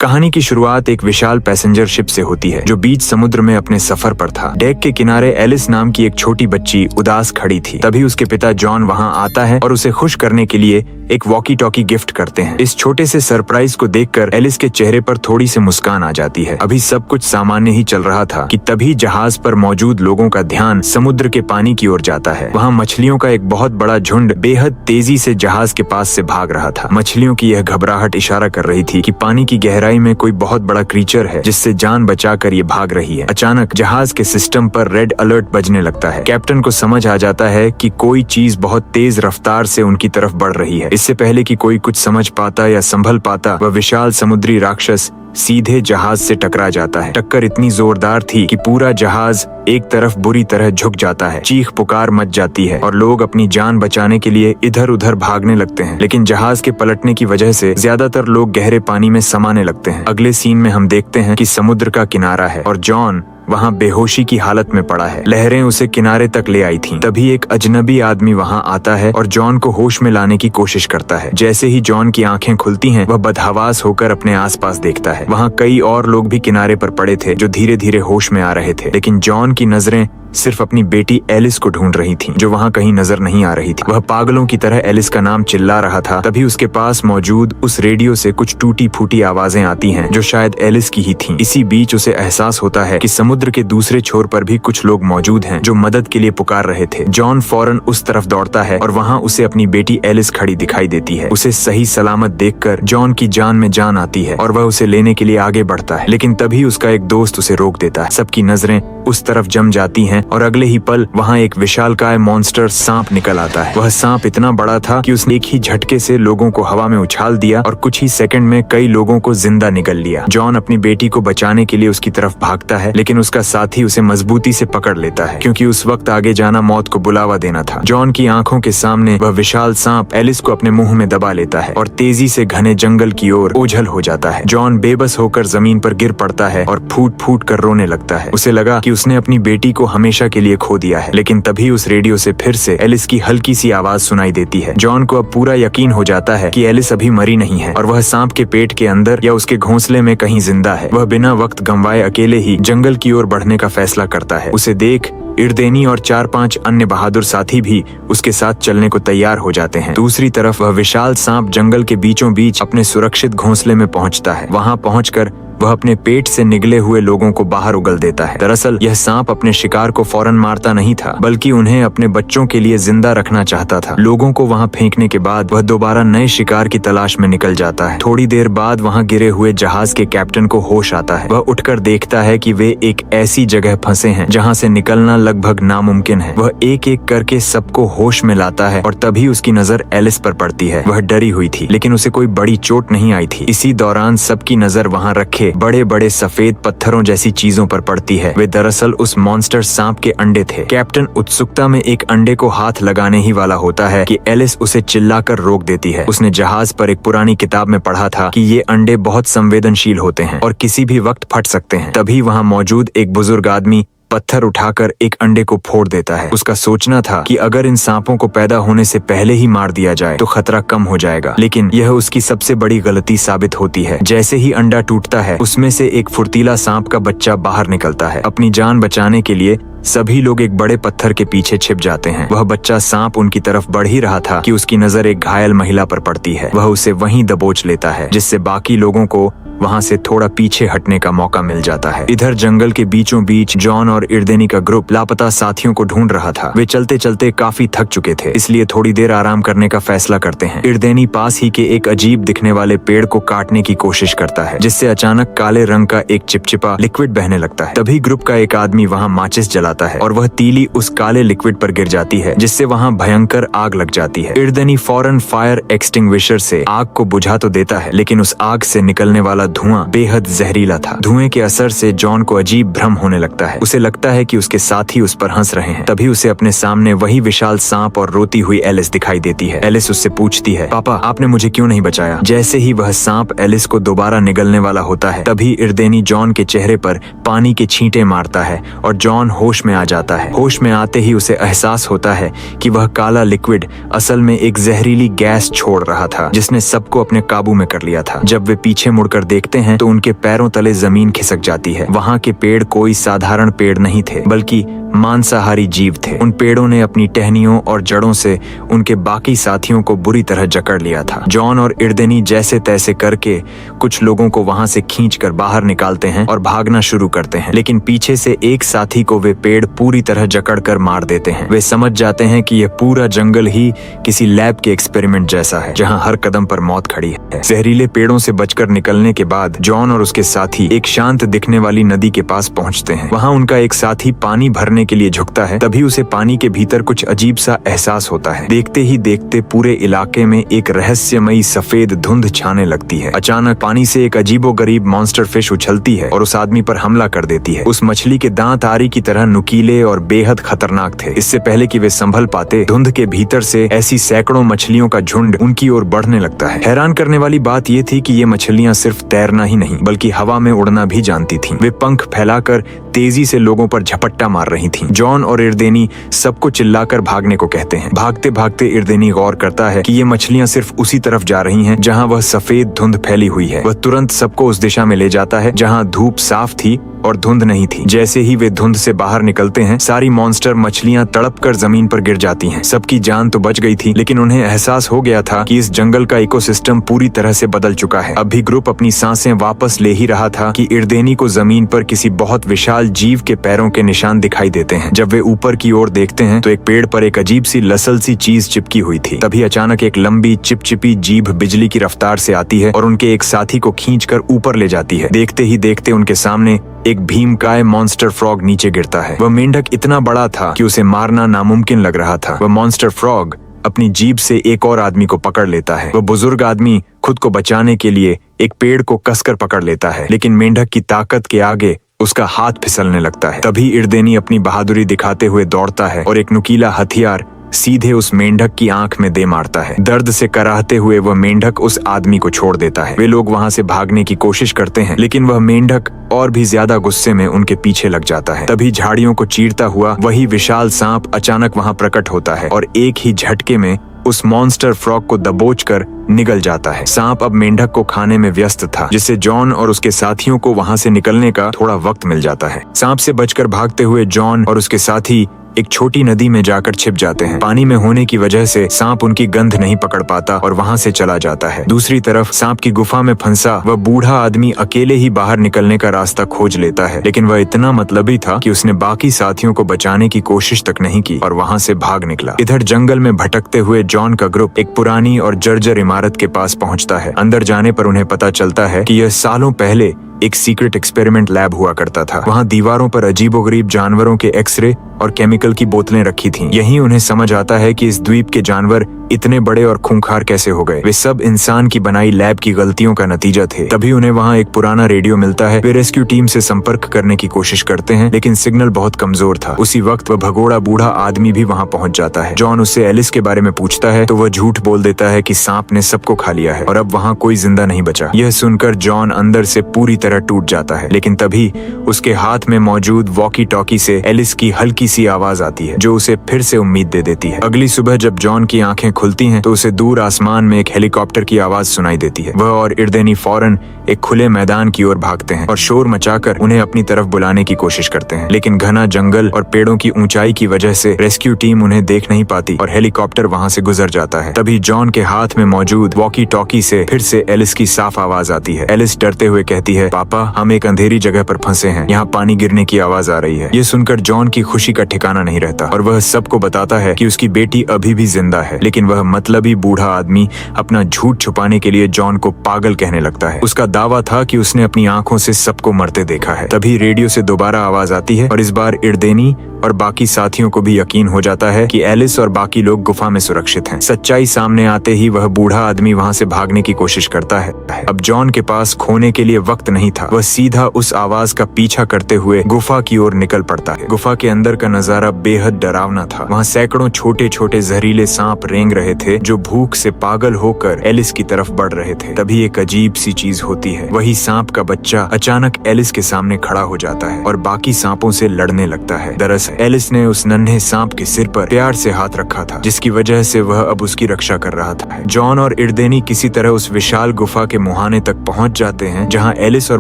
कहानी की शुरुआत एक विशाल पैसेंजर शिप से होती है जो बीच समुद्र में अपने सफर पर था। डेक के किनारे एलिस नाम की एक छोटी बच्ची उदास खड़ी थी। तभी उसके पिता जॉन वहां आता है और उसे खुश करने के लिए एक वॉकी टॉकी गिफ्ट करते हैं। इस छोटे से सरप्राइज को देखकर एलिस के चेहरे पर थोड़ी सी मुस्कान आ जाती है। अभी सब कुछ सामान्य ही चल रहा था कि तभी जहाज पर मौजूद लोगों का ध्यान समुद्र के पानी की ओर जाता है। वहाँ मछलियों का एक बहुत बड़ा झुंड बेहद तेजी से जहाज के पास से भाग रहा था। मछलियों की यह घबराहट इशारा कर रही थी कि पानी की गहराई में कोई बहुत बड़ा क्रीचर है जिससे जान बचाकर ये भाग रही है। अचानक जहाज के सिस्टम पर रेड अलर्ट बजने लगता है। कैप्टन को समझ आ जाता है कि कोई चीज बहुत तेज रफ्तार से उनकी तरफ बढ़ रही है। इससे पहले कि कोई कुछ समझ पाता या संभल पाता, वह विशाल समुद्री राक्षस सीधे जहाज से टकरा जाता है। टक्कर इतनी जोरदार थी कि पूरा जहाज एक तरफ बुरी तरह झुक जाता है। चीख पुकार मच जाती है और लोग अपनी जान बचाने के लिए इधर उधर भागने लगते हैं। लेकिन जहाज के पलटने की वजह से ज्यादातर लोग गहरे पानी में समाने लगते हैं। अगले सीन में हम देखते हैं कि समुद्र का किनारा है और जॉन वहाँ बेहोशी की हालत में पड़ा है। लहरें उसे किनारे तक ले आई थीं। तभी एक अजनबी आदमी वहाँ आता है और जॉन को होश में लाने की कोशिश करता है। जैसे ही जॉन की आंखें खुलती हैं, वह बदहवास होकर अपने आसपास देखता है। वहाँ कई और लोग भी किनारे पर पड़े थे जो धीरे धीरे होश में आ रहे थे। लेकिन जॉन की नजरें सिर्फ अपनी बेटी एलिस को ढूंढ रही थीं, जो वहाँ कहीं नजर नहीं आ रही थी। वह पागलों की तरह एलिस का नाम चिल्ला रहा था। तभी उसके पास मौजूद उस रेडियो से कुछ टूटी फूटी आवाजें आती हैं जो शायद एलिस की ही थीं। इसी बीच उसे एहसास होता है कि समुद्र के दूसरे छोर पर भी कुछ लोग मौजूद हैं जो मदद के लिए पुकार रहे थे। जॉन फौरन उस तरफ दौड़ता है और वहाँ उसे अपनी बेटी एलिस खड़ी दिखाई देती है। उसे सही सलामत देखकर जॉन की जान में जान आती है और वह उसे लेने के लिए आगे बढ़ता है। लेकिन तभी उसका एक दोस्त उसे रोक देता है। सबकी नजरें उस तरफ जम जाती हैं और अगले ही पल वहाँ एक विशालकाय मॉन्स्टर सांप निकल आता है। वह सांप इतना बड़ा था कि उसने एक ही झटके से लोगों को हवा में उछाल दिया और कुछ ही सेकंड में कई लोगों को जिंदा निगल लिया। जॉन अपनी बेटी को बचाने के लिए उसकी तरफ भागता है, लेकिन उसका साथी उसे मजबूती से पकड़ लेता है क्योंकि उस वक्त आगे जाना मौत को बुलावा देना था। जॉन की आंखों के सामने वह विशाल सांप एलिस को अपने मुंह में दबा लेता है और तेजी से घने जंगल की ओर ओझल हो जाता है। जॉन बेबस होकर जमीन पर गिर पड़ता है और फूट फूट कर रोने लगता है। उसे लगा कि उसने अपनी बेटी को हमेशा के लिए खो दिया है। लेकिन तभी उस रेडियो से फिर से एलिस की हल्की सी आवाज सुनाई देती है। जॉन को अब पूरा यकीन हो जाता है कि एलिस अभी मरी नहीं है और वह सांप के पेट के अंदर या उसके घोंसले में कहीं जिंदा है। वह बिना वक्त गंवाए अकेले ही जंगल की ओर बढ़ने का फैसला करता है। उसे देख इर्देनी और 4-5 अन्य बहादुर साथी भी उसके साथ चलने को तैयार हो जाते हैं। दूसरी तरफ वह विशाल सांप जंगल के बीचों बीच अपने सुरक्षित घोंसले में पहुंचता है। वहां पहुंचकर वह अपने पेट से निकले हुए लोगों को बाहर उगल देता है। दरअसल यह सांप अपने शिकार को फौरन मारता नहीं था, बल्कि उन्हें अपने बच्चों के लिए जिंदा रखना चाहता था। लोगों को वहां फेंकने के बाद वह दोबारा नए शिकार की तलाश में निकल जाता है। थोड़ी देर बाद वहां गिरे हुए जहाज के कैप्टन को होश आता है। वह उठकर देखता है कि वे एक ऐसी जगह फंसे हैं जहां से निकलना लगभग नामुमकिन है। वह एक एक करके सबको होश में लाता है और तभी उसकी नजर एलिस पर पड़ती है। वह डरी हुई थी, लेकिन उसे कोई बड़ी चोट नहीं आई थी। इसी दौरान सबकी नजर वहां रखे बड़े बड़े सफेद पत्थरों जैसी चीजों पर पड़ती है। वे दरअसल उस मॉन्स्टर सांप के अंडे थे। कैप्टन उत्सुकता में एक अंडे को हाथ लगाने ही वाला होता है कि एलिस उसे चिल्लाकर रोक देती है। उसने जहाज पर एक पुरानी किताब में पढ़ा था कि ये अंडे बहुत संवेदनशील होते हैं और किसी भी वक्त फट सकते हैं। तभी वहाँ मौजूद एक बुजुर्ग आदमी पत्थर उठाकर एक अंडे को फोड़ देता है। उसका सोचना था कि अगर इन सांपों को पैदा होने से पहले ही मार दिया जाए तो खतरा कम हो जाएगा, लेकिन यह उसकी सबसे बड़ी गलती साबित होती है। जैसे ही अंडा टूटता है, उसमें से एक फुर्तीला सांप का बच्चा बाहर निकलता है। अपनी जान बचाने के लिए सभी लोग एक बड़े पत्थर के पीछे छिप जाते हैं। वह बच्चा सांप उनकी तरफ बढ़ ही रहा था कि उसकी नजर एक घायल महिला पर पड़ती है। वह उसे वहीं दबोच लेता है, जिससे बाकी लोगों को वहां से थोड़ा पीछे हटने का मौका मिल जाता है। इधर जंगल के बीचों बीच जॉन और इर्देनी का ग्रुप लापता साथियों को ढूंढ रहा था। वे चलते चलते काफी थक चुके थे, इसलिए थोड़ी देर आराम करने का फैसला करते हैं। इर्देनी पास ही के एक अजीब दिखने वाले पेड़ को काटने की कोशिश करता है, जिससे अचानक काले रंग का एक चिपचिपा लिक्विड बहने लगता है। तभी ग्रुप का एक आदमी वहाँ माचिस जलाता है और वह तीली उस काले लिक्विड पर गिर जाती है, जिससे वहाँ भयंकर आग लग जाती है। इर्देनी फौरन फायर एक्सटिंग्विशर से आग को बुझा तो देता है, लेकिन उस आग से निकलने वाला धुआं बेहद जहरीला था। धुएं के असर से जॉन को अजीब भ्रम होने लगता है। उसे लगता है कि उसके साथी उस पर हंस रहे हैं। तभी उसे अपने सामने वही विशाल सांप और रोती हुई एलिस दिखाई देती है। एलिस उससे पूछती है, पापा आपने मुझे क्यों नहीं बचाया? जैसे ही वह सांप एलिस को दोबारा निगलने वाला होता है, तभी इर्देनी जॉन के चेहरे पर पानी के छींटे मारता है और जॉन होश होश में आ जाता है। होश में आते ही उसे एहसास होता है कि वह काला लिक्विड असल में एक जहरीली गैस छोड़ रहा था जिसने सबको अपने काबू में कर लिया था। जब वे पीछे मुड़कर देखते हैं तो उनके पैरों तले जमीन खिसक जाती है। वहाँ के पेड़ कोई साधारण पेड़ नहीं थे बल्कि मांसाहारी जीव थे। उन पेड़ों ने अपनी टहनियों और जड़ों से उनके बाकी साथियों को बुरी तरह जकड़ लिया था। जॉन और इर्देनी जैसे तैसे करके कुछ लोगों को वहां से खींचकर बाहर निकालते हैं और भागना शुरू करते हैं, लेकिन पीछे से एक साथी को वे पेड़ पूरी तरह जकड़कर मार देते हैं। वे समझ जाते हैं कि यह पूरा जंगल ही किसी लैब के एक्सपेरिमेंट जैसा है जहाँ हर कदम पर मौत खड़ी है। जहरीले पेड़ों से बचकर निकलने के बाद जॉन और उसके साथी एक शांत दिखने वाली नदी के पास पहुंचते हैं। वहाँ उनका एक साथी पानी भरने के लिए झुकता है। तभी उसे पानी के भीतर कुछ अजीब सा एहसास होता है। देखते ही देखते पूरे इलाके में एक रहस्यमयी सफेद धुंध छाने लगती है। अचानक पानी से एक अजीबोगरीब मॉन्स्टर फिश उछलती है और उस आदमी पर हमला कर देती है। उस मछली के दांत आरी की तरह नुकीले और बेहद खतरनाक थे। इससे पहले कि वे संभल पाते, धुंध के भीतर से ऐसी सैकड़ों मछलियों का झुंड उनकी ओर बढ़ने लगता है। हैरान करने वाली बात यह थी कि ये मछलियां सिर्फ तैरना ही नहीं बल्कि हवा में उड़ना भी जानती थीं। वे पंख फैलाकर तेजी से लोगों पर झपट्टा मार रही थीं। जॉन और इर्देनी सबको चिल्लाकर भागने को कहते हैं। भागते भागते इर्देनी गौर करता है कि ये मछलियां सिर्फ उसी तरफ जा रही हैं जहां वह सफेद धुंध फैली हुई है। वह तुरंत सबको उस दिशा में ले जाता है जहां धूप साफ थी और धुंध नहीं थी। जैसे ही वे धुंध से बाहर निकलते हैं, सारी मॉन्स्टर मछलियां तड़पकर जमीन पर गिर जाती हैं। सबकी जान तो बच गई थी, लेकिन उन्हें एहसास हो गया था कि इस जंगल का इकोसिस्टम पूरी तरह से बदल चुका है। अब भी ग्रुप अपनी सांसें वापस ले ही रहा था कि इर्देनी को जमीन पर किसी बहुत विशाल जीव के पैरों के निशान दिखाई देते हैं। जब वे ऊपर की ओर देखते हैं तो एक पेड़ पर एक अजीब सी लसल सी चीज चिपकी हुई थी। तभी अचानक एक लंबी चिपचिपी जीभ बिजली की रफ्तार से आती है और उनके एक साथी को खींचकर ऊपर ले जाती है। देखते ही देखते उनके सामने एक भीमकाय मॉन्स्टर फ्रॉग नीचे गिरता है। वह मेंढक इतना बड़ा था कि उसे मारना नामुमकिन लग रहा था। वह मॉन्स्टर फ्रॉग अपनी जीभ से एक और आदमी को पकड़ लेता है। वह बुजुर्ग आदमी खुद को बचाने के लिए एक पेड़ को कसकर पकड़ लेता है, लेकिन मेंढक की ताकत के आगे उसका हाथ फिसलने लगता है। तभी इर्देनी अपनी बहादुरी दिखाते हुए दौड़ता है और एक नुकीला हथियार सीधे उस मेंढक की आंख में दे मारता है। दर्द से कराहते हुए वह मेंढक उस आदमी को छोड़ देता है। वे लोग वहां से भागने की कोशिश करते हैं, लेकिन वह मेंढक और भी ज्यादा गुस्से में उनके पीछे लग जाता है। तभी झाड़ियों को चीरता हुआ वही विशाल सांप अचानक वहां प्रकट होता है और एक ही झटके में उस मॉन्स्टर फ्रॉग को दबोचकर निगल जाता है। सांप अब मेंढक को खाने में व्यस्त था, जिससे जॉन और उसके साथियों को वहां से निकलने का थोड़ा वक्त मिल जाता है। सांप से बचकर भागते हुए जॉन और उसके साथी एक छोटी नदी में जाकर छिप जाते हैं। पानी में होने की वजह से सांप उनकी गंध नहीं पकड़ पाता और वहां से चला जाता है। दूसरी तरफ सांप की गुफा में फंसा वह बूढ़ा आदमी अकेले ही बाहर निकलने का रास्ता खोज लेता है, लेकिन वह इतना मतलबी था कि उसने बाकी साथियों को बचाने की कोशिश तक नहीं की और वहां से भाग निकला। इधर जंगल में भटकते हुए जॉन का ग्रुप एक पुरानी और जर्जर इमारत के पास पहुंचता है। अंदर जाने पर उन्हें पता चलता है कि यह सालों पहले एक सीक्रेट एक्सपेरिमेंट लैब हुआ करता था। वहाँ दीवारों पर अजीबोगरीब जानवरों के एक्सरे और केमिकल की बोतलें रखी थीं। यहीं उन्हें समझ आता है कि इस द्वीप के जानवर इतने बड़े और खूंखार कैसे हो गए। वे सब इंसान की बनाई लैब की गलतियों का नतीजा थे। तभी उन्हें वहाँ एक पुराना रेडियो मिलता है। वे रेस्क्यू टीम से संपर्क करने की कोशिश करते हैं, लेकिन सिग्नल बहुत कमजोर था। उसी वक्त वह भगोड़ा बूढ़ा आदमी भी वहाँ पहुँच जाता है। जॉन उससे एलिस के बारे में पूछता है तो वह झूठ बोल देता है कि सांप ने सबको खा लिया है और अब वहाँ कोई जिंदा नहीं बचा। यह सुनकर जॉन अंदर से पूरी तरह टूट जाता है, लेकिन तभी उसके हाथ में मौजूद वॉकी टॉकी से एलिस की हल्की सी आवाज आती है जो उसे फिर से उम्मीद दे देती है। अगली सुबह जब जॉन की आंखें खुलती हैं तो उसे दूर आसमान में एक हेलीकॉप्टर की आवाज सुनाई देती है। वह और इर्देनी फौरन एक खुले मैदान की ओर भागते हैं और शोर मचाकर उन्हें अपनी तरफ बुलाने की कोशिश करते हैं, लेकिन घना जंगल और पेड़ों की ऊंचाई की वजह से रेस्क्यू टीम उन्हें देख नहीं पाती और हेलीकॉप्टर वहां से गुजर जाता है। तभी जॉन के हाथ में मौजूद वॉकी टॉकी से फिर से एलिस की साफ आवाज आती है। एलिस डरते हुए कहती है, पापा हम एक अंधेरी जगह पर फंसे हैं, यहाँ पानी गिरने की आवाज आ रही है। ये सुनकर जॉन की खुशी का ठिकाना नहीं रहता और वह सबको बताता है कि उसकी बेटी अभी भी जिंदा है, लेकिन वह मतलबी बूढ़ा आदमी अपना झूठ छुपाने के लिए जॉन को पागल कहने लगता है। उसका दावा था कि उसने अपनी आंखों से सबको मरते देखा है। तभी रेडियो से दोबारा आवाज आती है और इस बार इर्देनी और बाकी साथियों को भी यकीन हो जाता है कि एलिस और बाकी लोग गुफा में सुरक्षित हैं। सच्चाई सामने आते ही वह बूढ़ा आदमी वहां से भागने की कोशिश करता है। अब जॉन के पास खोने के लिए वक्त नहीं था। वह सीधा उस आवाज का पीछा करते हुए गुफा की ओर निकल पड़ता है। गुफा के अंदर का नजारा बेहद डरावना था। वहाँ सैकड़ों छोटे छोटे जहरीले सांप रेंग रहे थे जो भूख से पागल होकर एलिस की तरफ बढ़ रहे थे। तभी एक अजीब सी चीज होती है। वही सांप का बच्चा अचानक एलिस के सामने खड़ा हो जाता है और बाकी सांपों से लड़ने लगता है। दरअसल राक्षस है। एलिस ने उस नन्हे सांप के सिर पर प्यार से हाथ रखा था, जिसकी वजह से वह अब उसकी रक्षा कर रहा था। जॉन और इर्देनी किसी तरह उस विशाल गुफा के मुहाने तक पहुंच जाते हैं जहां एलिस और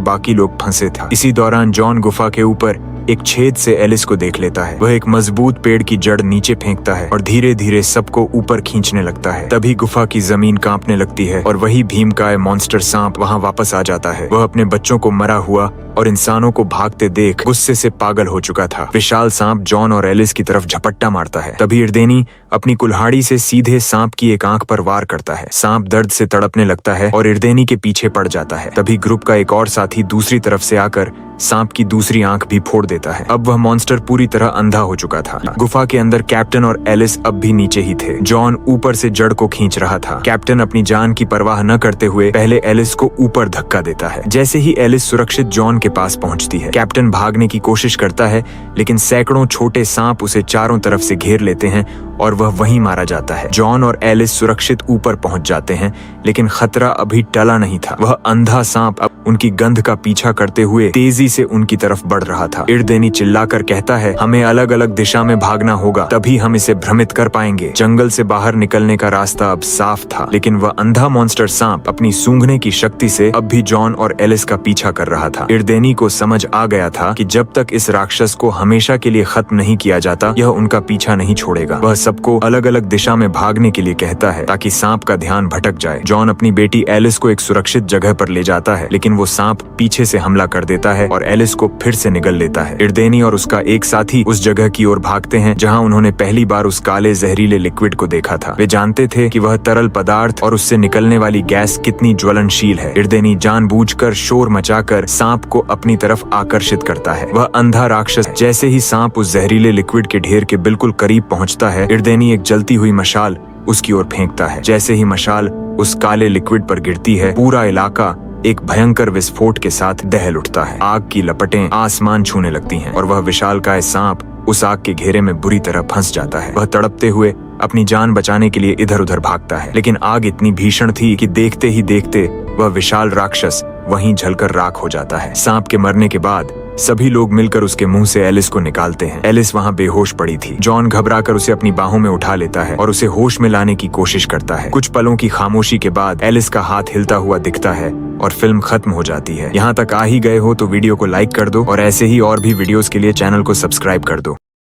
बाकी लोग फंसे थे। इसी दौरान जॉन गुफा के ऊपर एक छेद से एलिस को देख लेता है। वह एक मजबूत पेड़ की जड़ नीचे फेंकता है और धीरे धीरे सबको ऊपर खींचने लगता है। तभी गुफा की जमीन कांपने लगती है और वही भीमकाय मॉन्स्टर सांप वहां वापस आ जाता है। वह अपने बच्चों को मरा हुआ और इंसानों को भागते देख गुस्से से पागल हो चुका था। विशाल सांप जॉन और एलिस की तरफ झपट्टा मारता है। तभी इर्देनी अपनी कुल्हाड़ी से सीधे सांप की एक आंख पर वार करता है। सांप दर्द से तड़पने लगता है और इर्देनी के पीछे पड़ जाता है। तभी ग्रुप का एक और साथी दूसरी तरफ से आकर सांप की दूसरी आंख भी फोड़ देता है। अब वह मॉन्स्टर पूरी तरह अंधा हो चुका था। गुफा के अंदर कैप्टन और एलिस अब भी नीचे ही थे। जॉन ऊपर से जड़ को खींच रहा था। कैप्टन अपनी जान की परवाह न करते हुए पहले एलिस को ऊपर धक्का देता है। जैसे ही एलिस सुरक्षित जॉन के पास पहुंचती है, कैप्टन भागने की कोशिश करता है, लेकिन सैकड़ों छोटे सांप उसे चारों तरफ से घेर लेते हैं और वह वहीं मारा जाता है। जॉन और एलिस सुरक्षित ऊपर पहुंच जाते हैं, लेकिन खतरा अभी टला नहीं था। वह अंधा सांप अब उनकी गंध का पीछा करते हुए तेजी से उनकी तरफ बढ़ रहा था। इर्देनी चिल्लाकर कहता है, हमें अलग अलग दिशा में भागना होगा, तभी हम इसे भ्रमित कर पाएंगे। जंगल से बाहर निकलने का रास्ता अब साफ था, लेकिन वह अंधा मॉन्स्टर सांप अपनी सूंघने की शक्ति से अब भी जॉन और एलिस का पीछा कर रहा था। इर्देनी को समझ आ गया था कि जब तक इस राक्षस को हमेशा के लिए खत्म नहीं किया जाता, यह उनका पीछा नहीं छोड़ेगा। वह सबको अलग अलग दिशा में भागने के लिए कहता है ताकि सांप का ध्यान भटक जाए। जॉन अपनी बेटी एलिस को एक सुरक्षित जगह पर ले जाता है, लेकिन वो सांप पीछे से हमला कर देता है और एलिस को फिर से निगल लेता है। इर्देनी और उसका एक साथी उस जगह की ओर भागते हैं जहां उन्होंने पहली बार उस काले जहरीले लिक्विड को देखा था। वे जानते थे कि वह तरल पदार्थ और उससे निकलने वाली गैस कितनी ज्वलनशील है। इर्देनी जानबूझकर शोर मचाकर सांप को अपनी तरफ आकर्षित करता है। वह अंधा राक्षस जैसे ही सांप उस जहरीले लिक्विड के ढेर के बिल्कुल करीब पहुंचता है, इर्देनी एक जलती हुई मशाल उसकी ओर फेंकता है। जैसे ही मशाल उस काले लिक्विड पर गिरती है, पूरा इलाका एक भयंकर विस्फोट के साथ दहल उठता है। आग की लपटें आसमान छूने लगती हैं और वह विशालकाय सांप उस आग के घेरे में बुरी तरह फंस जाता है। वह तड़पते हुए अपनी जान बचाने के लिए इधर उधर भागता है, लेकिन आग इतनी भीषण थी कि देखते ही देखते वह विशाल राक्षस वहीं जलकर राख हो जाता है। सांप के मरने के बाद सभी लोग मिलकर उसके मुंह से एलिस को निकालते हैं। एलिस वहां बेहोश पड़ी थी। जॉन घबराकर उसे अपनी बाहों में उठा लेता है और उसे होश में लाने की कोशिश करता है। कुछ पलों की खामोशी के बाद एलिस का हाथ हिलता हुआ दिखता है और फिल्म खत्म हो जाती है। यहाँ तक आ ही गए हो तो वीडियो को लाइक कर दो और ऐसे ही और भी वीडियोस के लिए चैनल को सब्सक्राइब कर दो।